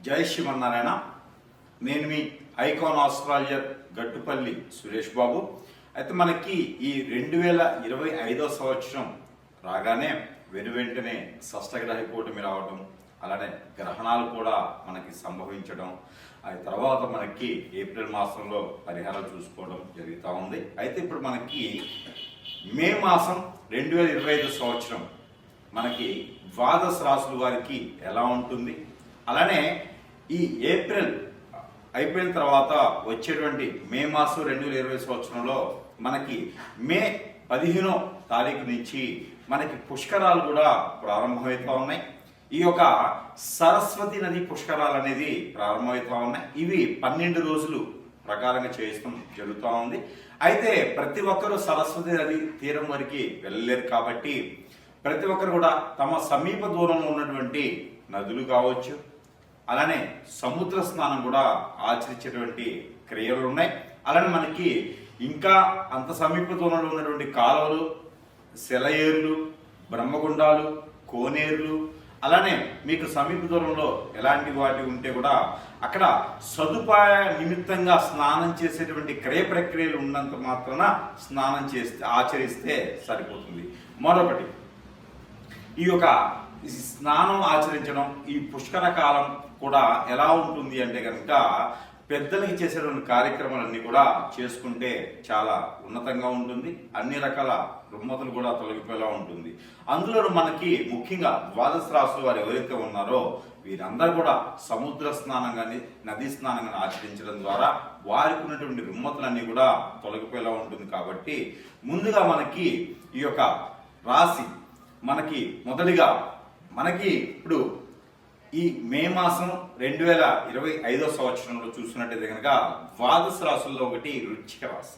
జై శ్రీమన్నారాయణ. నేను మీ icon astrologer Gattupalli Suresh Babu. అయితే మనకి ఈ 2025 సంవత్సరం రాగానే వెంటనే షష్టగ్రహ కూటమి రావడం, అలానే గ్రహణాలు కూడా మనకి సంభవించడం, ఆ తర్వాత మనకి ఏప్రిల్ మాసంలో పరిహారాలు చూసుకోవడం జరుగుతూ ఉంది. అయితే ఇప్పుడు మనకి మే మాసం 2025 సంవత్సరం మనకి ద్వాదశ రాశుల వారికి ఎలా ఉంటుంది, అలానే ఈ ఏప్రిల్ అయిపోయిన తర్వాత వచ్చేటువంటి మే మాసం 2020 సంవత్సరంలో మనకి మే 15వ తారీఖు నుంచి మనకి పుష్కరాలు కూడా ప్రారంభమవుతూ ఉన్నాయి. ఈ యొక్క సరస్వతి నది పుష్కరాలు అనేది ప్రారంభమవుతూ ఉన్నాయి. ఇవి 12 రోజులు ప్రకారంగా చేయడం జరుగుతూ ఉంది. అయితే ప్రతి ఒక్కరూ సరస్వతి నది తీరం వరకు వెళ్ళలేరు కాబట్టి ప్రతి ఒక్కరు కూడా తమ సమీప దూరంలో ఉన్నటువంటి నదులు కావచ్చు, అలానే సముద్ర స్నానం కూడా ఆచరించేటువంటి క్రియలు ఉన్నాయి. అలానే మనకి ఇంకా అంత సమీప దూరంలో ఉన్నటువంటి కాలువలు, సెలయేర్లు, బ్రహ్మగుండాలు, కోనేర్లు, అలానే మీకు సమీప దూరంలో ఎలాంటి వాటి ఉంటే కూడా అక్కడ సదుపాయ నిమిత్తంగా స్నానం చేసేటువంటి క్రియ ప్రక్రియలు ఉన్నంత మాత్రాన స్నానం చేస్తే ఆచరిస్తే సరిపోతుంది. మరొకటి, ఈ యొక్క స్నానం ఆచరించడం, ఈ పుష్కర కాలం కూడా ఎలా ఉంటుంది అంటే కనుక పెద్దలకి చేసేటువంటి కార్యక్రమాలన్నీ కూడా చేసుకుంటే చాలా ఉన్నతంగా ఉంటుంది. అన్ని రకాల రుమ్మతులు కూడా తొలగిపోయేలా ఉంటుంది. అందులో మనకి ముఖ్యంగా ద్వాదశ రాశుల వారు ఎవరైతే ఉన్నారో వీరందరూ కూడా సముద్ర స్నానం కానీ నదీ స్నానం కానీ ఆచరించడం ద్వారా వారికి ఉన్నటువంటి రుమ్మతులన్నీ కూడా తొలగిపోయేలా ఉంటుంది. కాబట్టి ముందుగా మనకి ఈ యొక్క రాశి మనకి మొదటిగా మనకి ఇప్పుడు ఈ మే మాసం 2025 సంవత్సరంలో చూసినట్టయితే కనుక ద్వాదశ రాశుల్లో ఒకటి వృశ్చిక రాశి.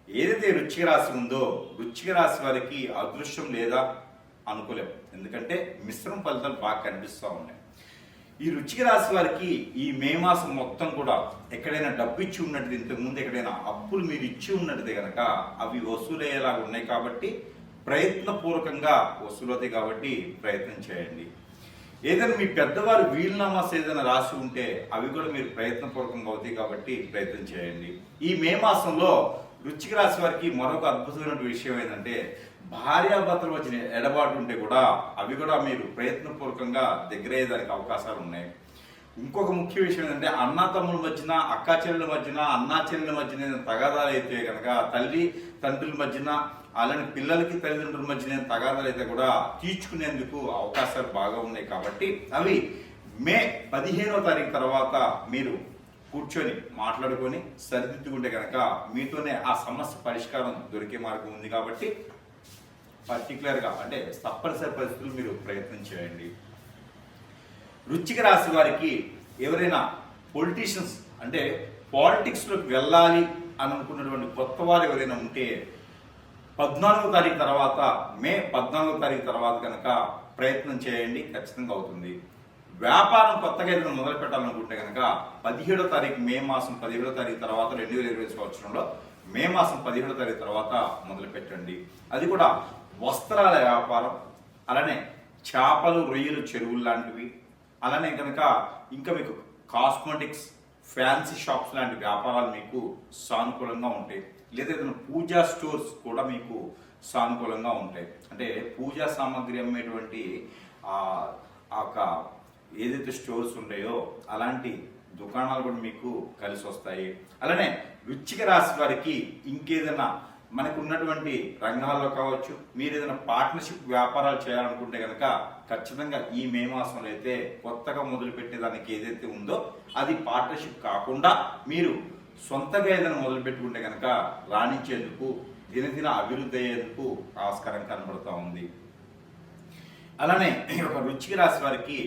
ఏదైతే వృశ్చిక రాశి ఉందో వృశ్చిక రాశి వారికి అదృష్టం లేదా అనుకోలేము, ఎందుకంటే మిశ్రమ ఫలితాలు బాగా కనిపిస్తూ ఉన్నాయి. ఈ వృశ్చిక రాశి వారికి ఈ మే మాసం మొత్తం కూడా ఎక్కడైనా డబ్బు ఇచ్చి ఉన్నట్టు, ఇంతకుముందు ఎక్కడైనా అప్పులు మీరు ఇచ్చి ఉన్నట్టయితే కనుక అవి వసూలయ్యేలాగా ఉన్నాయి. కాబట్టి ప్రయత్నపూర్వకంగా వసూలవుతాయి కాబట్టి ప్రయత్నం చేయండి. ఏదైనా మీ పెద్దవారు వీలునామాస్ ఏదైనా రాసి ఉంటే అవి కూడా మీరు ప్రయత్నపూర్వకంగా అవుతాయి కాబట్టి ప్రయత్నం చేయండి. ఈ మే మాసంలో వృశ్చిక రాశి వారికి మరొక అద్భుతమైన విషయం ఏంటంటే భార్యాభర్తలు వచ్చిన ఎడబాటు ఉంటే కూడా అవి కూడా మీరు ప్రయత్నపూర్వకంగా దగ్గరయ్యేదానికి అవకాశాలు ఉన్నాయి. ఇంకొక ముఖ్య విషయం ఏంటంటే అన్నా తమ్ముల మధ్యన, అక్కా చెల్లెల మధ్యన, అన్నా చెల్లెల మధ్యన తగాదాలు అయితే కనుక, తల్లి తండ్రుల మధ్యన, అలానే పిల్లలకి తల్లిదండ్రుల మధ్యన తగాదాలు అయితే కూడా తీర్చుకునేందుకు అవకాశాలు బాగా ఉన్నాయి. కాబట్టి అవి మే 15వ తారీఖు తర్వాత మీరు కూర్చొని మాట్లాడుకొని సరిదిద్దుకుంటే కనుక మీతోనే ఆ సమస్య పరిష్కారం దొరికే మార్గం ఉంది. కాబట్టి పర్టికులర్గా అంటే తప్పనిసరి పరిస్థితులు మీరు ప్రయత్నం చేయండి. వృశ్చిక రాశి వారికి ఎవరైనా పొలిటీషియన్స్ అంటే పాలిటిక్స్లోకి వెళ్ళాలి అని అనుకున్నటువంటి కొత్త వారు ఎవరైనా ఉంటే 14వ తారీఖు తర్వాత, మే 14వ తారీఖు తర్వాత కనుక ప్రయత్నం చేయండి, ఖచ్చితంగా అవుతుంది. వ్యాపారం కొత్తగా ఏదైనా మొదలు పెట్టాలనుకుంటే కనుక 17వ తారీఖు, మే మాసం 17వ తారీఖు తర్వాత 2020 సంవత్సరంలో మే మాసం 17వ తారీఖు తర్వాత మొదలు పెట్టండి. అది కూడా వస్త్రాల వ్యాపారం, అలానే చేపలు, రొయ్యలు, చెరువులు లాంటివి, అలానే కనుక ఇంకా మీకు కాస్మెటిక్స్, ఫ్యాన్సీ షాప్స్ లాంటి వ్యాపారాలు మీకు సానుకూలంగా ఉంటాయి. లేదా ఏదైనా పూజా స్టోర్స్ కూడా మీకు సానుకూలంగా ఉంటాయి. అంటే పూజా సామాగ్రి అమ్మేటువంటి ఏదైతే స్టోర్స్ ఉంటాయో అలాంటి దుకాణాలు కూడా మీకు కలిసి వస్తాయి. అలానే వృశ్చిక రాశి వారికి ఇంకేదైనా మనకు ఉన్నటువంటి రంగాల్లో కావచ్చు, మీరు ఏదైనా పార్ట్నర్షిప్ వ్యాపారాలు చేయాలనుకుంటే కనుక ఖచ్చితంగా ఈ మే మాసంలో అయితే కొత్తగా మొదలు పెట్టేదానికి ఏదైతే ఉందో అది పార్ట్నర్షిప్ కాకుండా మీరు సొంతగా ఏదైనా మొదలు పెట్టుకుంటే కనుక రాణించేందుకు, దినదిన అభివృద్ధి అయ్యేందుకు ఆస్కారం కనబడుతూ ఉంది. అలానే ఒక వృశ్చిక రాశి వారికి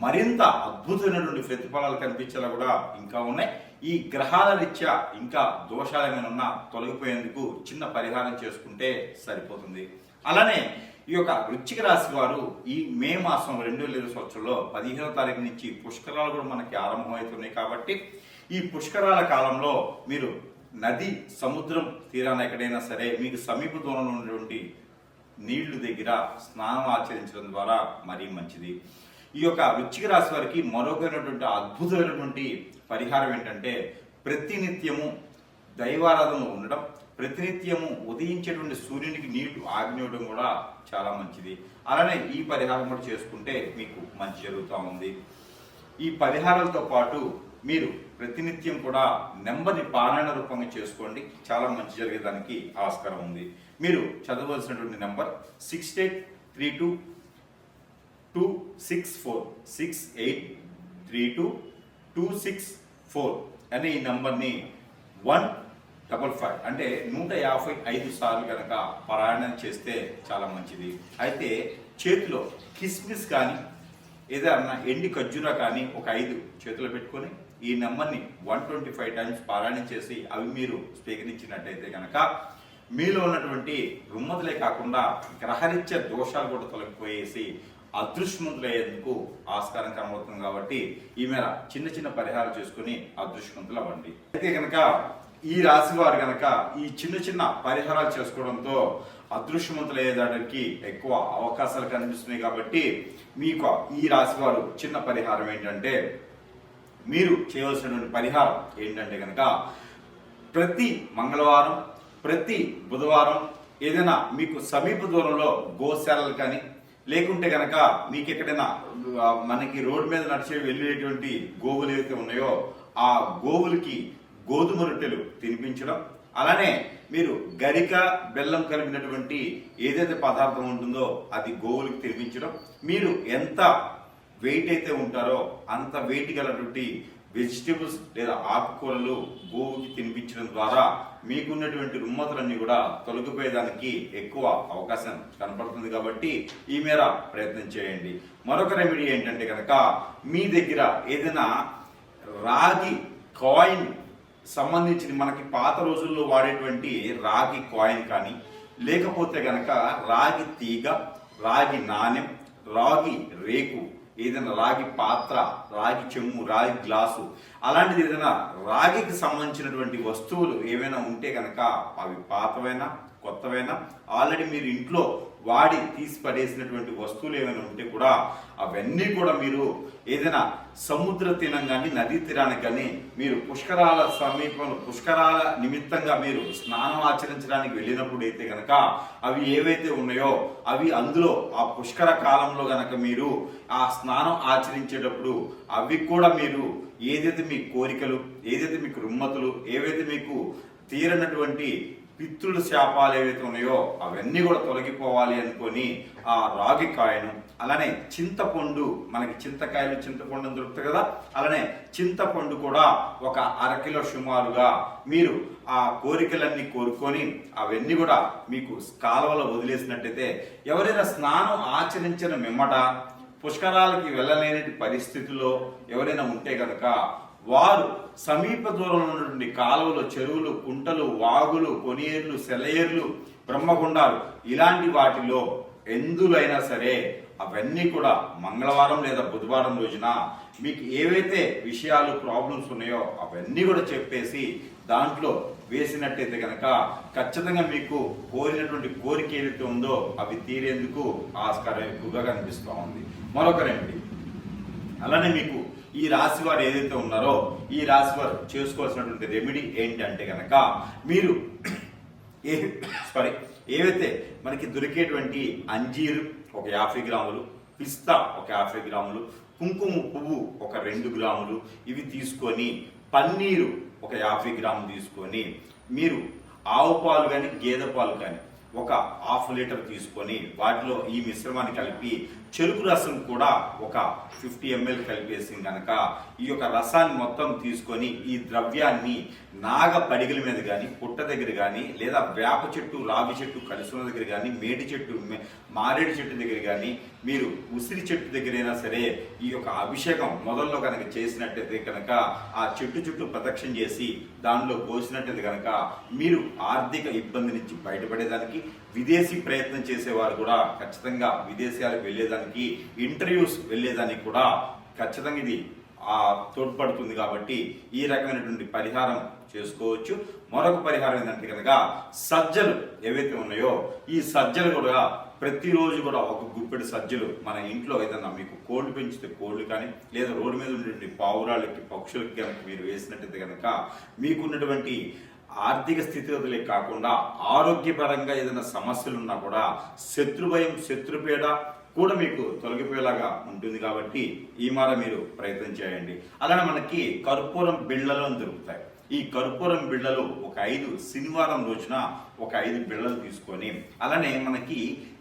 మరింత అద్భుతమైనటువంటి ప్రతిఫలాలు కనిపించేలా కూడా ఇంకా ఉన్నాయి. ఈ గ్రహాల రీత్యా ఇంకా దోషాలు ఏమైనా ఉన్నా తొలగిపోయేందుకు చిన్న పరిహారం చేసుకుంటే సరిపోతుంది. అలానే ఈ యొక్క వృశ్చిక రాశి వారు ఈ మే మాసం 2020 సంవత్సరంలో 15వ తారీఖు నుంచి పుష్కరాలు కూడా మనకి ఆరంభమవుతున్నాయి. కాబట్టి ఈ పుష్కరాల కాలంలో మీరు నది, సముద్రం తీరాన ఎక్కడైనా సరే మీకు సమీప దూరంలో ఉన్నటువంటి నీళ్లు దగ్గర స్నానం ఆచరించడం ద్వారా మరీ మంచిది. ఈ యొక్క వృశ్చిక రాశి వారికి మరొకైనటువంటి అద్భుతమైనటువంటి పరిహారం ఏంటంటే ప్రతినిత్యము దైవారాధనలో ఉండడం, ప్రతినిత్యము ఉదయించేటువంటి సూర్యునికి నీళ్లు ఆగ్నివ్వడం కూడా చాలా మంచిది. అలానే ఈ పరిహారం కూడా చేసుకుంటే మీకు మంచి జరుగుతూ ఉంది. ఈ పరిహారాలతో పాటు మీరు ప్రతినిత్యం కూడా నెంబర్ని పారాయణ రూపంగా చేసుకోండి, చాలా మంచి జరిగేదానికి ఆస్కారం ఉంది. మీరు చదవలసినటువంటి నెంబర్ 68322642 68322642 అనే ఈ నెంబర్ని 155 అంటే 155 సార్లు కనుక పారాయణం చేస్తే చాలా మంచిది. అయితే చేతిలో కిస్మిస్ కానీ ఏదైనా ఎండి ఖర్జూరా కానీ ఒక 5 చేతిలో పెట్టుకొని ఈ నెంబర్ని 125 టైమ్స్ పారాయణం చేసి అవి మీరు స్వీకరించినట్టయితే కనుక మీలో ఉన్నటువంటి రుమ్మతులే కాకుండా గ్రహరీత్యా దోషాలు కూడా తొలగిపోయేసి అదృష్టవంతులయ్యేందుకు ఆస్కారం కనబడుతుంది. కాబట్టి ఈ మేర చిన్న చిన్న పరిహారం చేసుకుని అదృష్టవంతులు అవ్వండి. అయితే కనుక ఈ రాశి వారు కనుక ఈ చిన్న చిన్న పరిహారాలు చేసుకోవడంతో అదృష్టవంతులయ్యేదానికి ఎక్కువ అవకాశాలు కనిపిస్తున్నాయి. కాబట్టి మీకు ఈ రాశి వారు చిన్న పరిహారం ఏంటంటే, మీరు చేయవలసినటువంటి పరిహారం ఏంటంటే కనుక ప్రతి మంగళవారం, ప్రతి బుధవారం ఏదైనా మీకు సమీప దూరంలో గోశాలలు కానీ లేకుంటే కనుక మీకు ఎక్కడైనా మనకి రోడ్డు మీద నడిచే వెళ్ళేటువంటి గోవులు ఏవైతే ఉన్నాయో ఆ గోవులకి గోధుమ రొట్టెలు తినిపించడం, అలానే మీరు గరిక బెల్లం కలిపినటువంటి ఏదైతే పదార్థం ఉంటుందో అది గోవులకి తినిపించడం, మీరు ఎంత వెయిట్ అయితే ఉంటారో అంత వెయిట్ గలటువంటి వెజిటేబుల్స్ లేదా ఆకుకూరలు గోవుకి తినిపించడం ద్వారా మీకున్నటువంటి రుమ్మతులన్నీ కూడా తొలగిపోయేదానికి ఎక్కువ అవకాశం కనపడుతుంది. కాబట్టి ఈ మేర ప్రయత్నం చేయండి. మరొక రెమెడీ ఏంటంటే కనుక మీ దగ్గర ఏదైనా రాగి కాయిన్ సంబంధించిన మనకి పాత రోజుల్లో వాడేటువంటి రాగి కాయిన్ కానీ లేకపోతే కనుక రాగి తీగ, రాగి నాణెం, రాగి రేకు, ఏదైనా రాగి పాత్ర, రాగి చెమ్ము, రాగి గ్లాసు అలాంటిది ఏదైనా రాగికి సంబంధించినటువంటి వస్తువులు ఏవైనా ఉంటే కనుక అవి పాతవైనా కొత్తవైనా ఆల్రెడీ మీరు ఇంట్లో వాడి తీసి పడేసినటువంటి వస్తువులు ఏమైనా ఉంటే కూడా అవన్నీ కూడా మీరు ఏదైనా సముద్ర తీరం కానీ నదీ తీరానికి కానీ మీరు పుష్కరాల సమీపంలో పుష్కరాల నిమిత్తంగా మీరు స్నానం ఆచరించడానికి వెళ్ళినప్పుడు అయితే కనుక అవి ఏవైతే ఉన్నాయో అవి అందులో ఆ పుష్కర కాలంలో గనక మీరు ఆ స్నానం ఆచరించేటప్పుడు అవి కూడా మీరు ఏదైతే మీ కోరికలు, ఏదైతే మీకు రుమ్మతులు, ఏవైతే మీకు తీరనటువంటి పితృల శాపాలు ఏవైతే ఉన్నాయో అవన్నీ కూడా తొలగిపోవాలి అనుకొని ఆ రాగి కాయను, అలానే చింతపండు, మనకి చింతకాయలు చింతపండు దొరుకుతాయి కదా, అలానే చింతపండు కూడా ఒక 1/2 కిలో సుమారుగా మీరు ఆ కోరికలన్నీ కోరుకొని అవన్నీ కూడా మీకు కాలువలో వదిలేసినట్టయితే ఎవరైనా స్నానం ఆచరించిన మిమ్మట పుష్కరాలకి వెళ్ళలేని పరిస్థితుల్లో ఎవరైనా ఉంటే కనుక వారు సమీప దూరంలో ఉన్నటువంటి కాలువలు, చెరువులు, కుంటలు, వాగులు, కొనియేర్లు, సెలయేర్లు, బ్రహ్మగుండాలు ఇలాంటి వాటిలో ఎందులైనా సరే అవన్నీ కూడా మంగళవారం లేదా బుధవారం రోజున మీకు ఏవైతే విషయాలు ప్రాబ్లమ్స్ ఉన్నాయో అవన్నీ కూడా చెప్పేసి దాంట్లో వేసినట్టయితే కనుక ఖచ్చితంగా మీకు కోరినటువంటి కోరిక ఏదైతే ఉందో అవి తీరేందుకు ఆస్కారం ఎక్కువగా కనిపిస్తూ ఉంది. మరొక రెమెడీ, అలానే మీకు ఈ రాశి వారు ఏదైతే ఉన్నారో ఈ రాశి వారు చేసుకోవాల్సినటువంటి రెమెడీ ఏంటంటే కనుక మీరు ఏవైతే మనకి దొరికేటువంటి అంజీరు ఒక 50 గ్రాములు, పిస్తా ఒక 50 గ్రాములు, కుంకుమ పువ్వు ఒక 2 గ్రాములు ఇవి తీసుకొని, పన్నీరు ఒక 50 గ్రాములు తీసుకొని మీరు ఆవు పాలు కానీ గేదె పాలు కానీ ఒక 1/2 లీటర్ తీసుకొని వాటిలో ఈ మిశ్రమాన్ని కలిపి చెరుకు రసం కూడా ఒక 50 ml కలిపేసి కనుక ఈ యొక్క రసాన్ని మొత్తం తీసుకొని ఈ ద్రవ్యాన్ని నాగ పడిగల మీద కానీ, పుట్ట దగ్గర కానీ, లేదా వేప చెట్టు, రావి చెట్టు కలిసిన దగ్గర కానీ, మేడి చెట్టు, మారేడు చెట్టు దగ్గర కానీ, మీరు ఉసిరి చెట్టు దగ్గరైనా సరే ఈ యొక్క అభిషేకం మొదల్లో కనుక చేసినట్టయితే కనుక ఆ చెట్టు చుట్టూ ప్రదక్షిణ చేసి దానిలో పోసినట్టయితే కనుక మీరు ఆర్థిక ఇబ్బంది నుంచి బయటపడేదానికి, విదేశీ ప్రయత్నం చేసేవారు కూడా ఖచ్చితంగా విదేశాలకు వెళ్ళేదానికి, ఇంటర్వ్యూస్ వెళ్ళేదానికి కూడా ఖచ్చితంగా ఇది తోడ్పడుతుంది. కాబట్టి ఈ రకమైనటువంటి పరిహారం చేసుకోవచ్చు. మరొక పరిహారం ఏంటంటే కనుక సజ్జలు ఏవైతే ఉన్నాయో ఈ సజ్జలు కూడా ప్రతిరోజు కూడా ఒక గుప్పెడు సజ్జలు మన ఇంట్లో ఏదైనా మీకు కోళ్ళు పెంచితే కోళ్ళు కానీ లేదా రోడ్డు మీద ఉండే పావురాళ్ళకి పక్షులకి కనుక మీరు వేసినట్టయితే కనుక మీకున్నటువంటి ఆర్థిక స్థితిగతులే కాకుండా ఆరోగ్యపరంగా ఏదైనా సమస్యలు ఉన్నా కూడా శత్రుభయం శత్రుపీడ కూడా మీకు తొలగిపోయేలాగా ఉంటుంది కాబట్టి ఈ మార మీరు ప్రయత్నం చేయండి. అలానే మనకి కర్పూరం బిళ్ళలు అని దొరుకుతాయి. ఈ కర్పూరం బిళ్ళలు ఒక 5 శనివారం రోజున ఒక 5 బిళ్ళలు తీసుకొని అలానే మనకి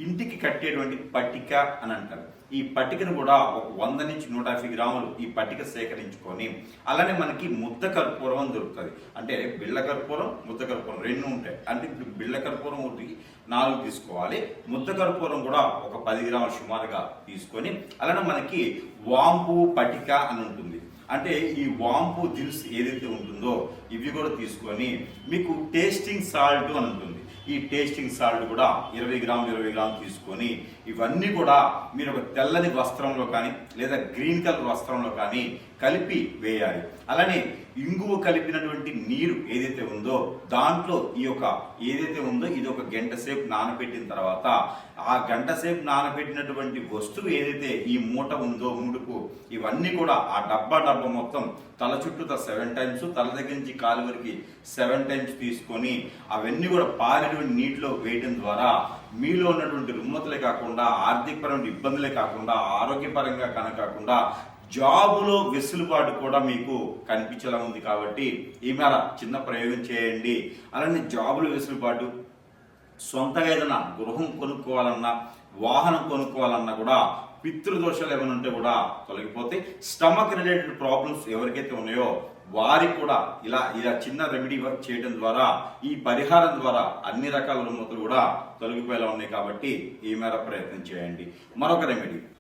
ఇంటికి కట్టేటువంటి పట్టిక అని అంటారు. ఈ పట్టికను కూడా ఒక 100 నుంచి 150 గ్రాములు ఈ పట్టిక సేకరించుకొని అలానే మనకి ముద్ద కర్పూరం అని దొరుకుతుంది. అంటే బిళ్ళ కర్పూరం ముద్ద కర్పూరం 2 ఉంటాయి. అంటే ఇప్పుడు బిళ్ళ కర్పూరం ఒకటి 4 తీసుకోవాలి, ముద్ద కర్పూరం కూడా ఒక 10 గ్రాములు సుమారుగా తీసుకొని అలానే మనకి వాంపు పట్టిక అని ఉంటుంది. అంటే ఈ వాంపు దిల్స్ ఏదైతే ఉంటుందో ఇవి కూడా తీసుకొని మీకు టేస్టింగ్ సాల్ట్ అని ఉంటుంది. ఈ టేస్టింగ్ సాల్ట్ కూడా 20 గ్రాములు తీసుకొని ఇవన్నీ కూడా మీరు ఒక తెల్లని వస్త్రంలో కానీ లేదా గ్రీన్ కలర్ వస్త్రంలో కానీ కలిపి వేయాలి. అలానే ఇంగువ కలిపినటువంటి నీరు ఏదైతే ఉందో దాంట్లో ఈ యొక్క ఏదైతే ఉందో ఇది ఒక గంట సేపు నానబెట్టిన తర్వాత ఆ గంట సేపు నానబెట్టినటువంటి వస్తువు ఏదైతే ఈ మూట ఉందో ముడుపు ఇవన్నీ కూడా ఆ డబ్బా మొత్తం తల చుట్టూ 7 టైమ్స్ తల దగ్గర నుంచి కాలు వరకు 7 టైమ్స్ తీసుకొని అవన్నీ కూడా పారినటువంటి నీటిలో వేయడం ద్వారా మీలో ఉన్నటువంటి రుమ్మతులే కాకుండా ఆర్థికపరమైన ఇబ్బందులే కాకుండా ఆరోగ్యపరంగా కాకుండా జాబులో వెసులుబాటు కూడా మీకు కనిపించేలా ఉంది. కాబట్టి ఈ మేర చిన్న ప్రయోగం చేయండి. అలానే జాబులో వెసులుబాటు, సొంతగా ఏదైనా గృహం కొనుక్కోవాలన్నా వాహనం కొనుక్కోవాలన్నా కూడా పితృదోషాలు ఏమైనా ఉంటే కూడా తొలగిపోతే స్టమక్ రిలేటెడ్ ప్రాబ్లమ్స్ ఎవరికైతే ఉన్నాయో వారికి కూడా ఇలా చిన్న రెమెడీ చేయడం ద్వారా ఈ పరిహారం ద్వారా అన్ని రకాల రుమ్మతులు కూడా తొలగిపోయేలా ఉన్నాయి. కాబట్టి ఈ మేర ప్రయత్నం చేయండి. మరొక రెమెడీ